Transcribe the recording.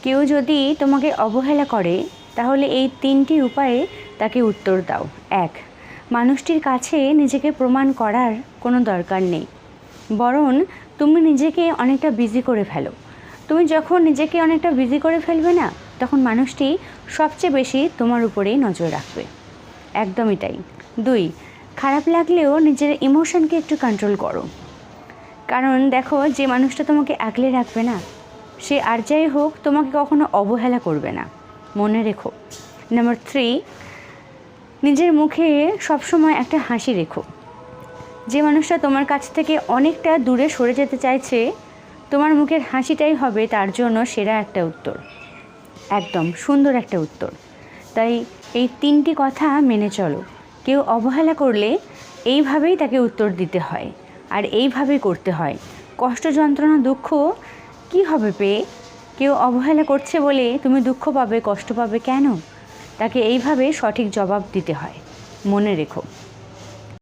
কেউ যদি তোমাকে অবহেলা করে তাহলে এই 3টি উপায়ে তাকে উত্তর দাও। 1. মানুষটির কাছে নিজেকে প্রমাণ করার কোনো দরকার নেই, বরং তুমি নিজেকে অনেকটা বিজি করে ফেলো। তুমি যখন নিজেকে অনেকটা বিজি করে ফেলবে না, তখন মানুষটি সবচেয়ে বেশি তোমার উপরেই নজর রাখবে। একদমই তাই। 2. খারাপ লাগলেও নিজের ইমোশনকে একটু কন্ট্রোল করো, কারণ দেখো, যে মানুষটা তোমাকে আগলে রাখবে না, সে আর যাই হোক তোমাকে কখনো অবহেলা করবে না, মনে রেখো। নাম্বার 3, নিজের মুখে সবসময় একটা হাসি রেখো। যে মানুষটা তোমার কাছ থেকে অনেকটা দূরে সরে যেতে চাইছে, তোমার মুখের হাসিটাই হবে তার জন্য সেরা একটা উত্তর, একদম সুন্দর একটা উত্তর। তাই এই 3টি কথা মেনে চলো। কেউ অবহেলা করলে এইভাবেই তাকে উত্তর দিতে হয়, আর এইভাবেই করতে হয়। কষ্ট, যন্ত্রণা, দুঃখ কী হবে পেয়ে? কেউ অবহেলা করছে বলে তুমি দুঃখ পাবে, কষ্ট পাবে কেন? তাকে এইভাবে সঠিক জবাব দিতে হয়, মনে রেখো।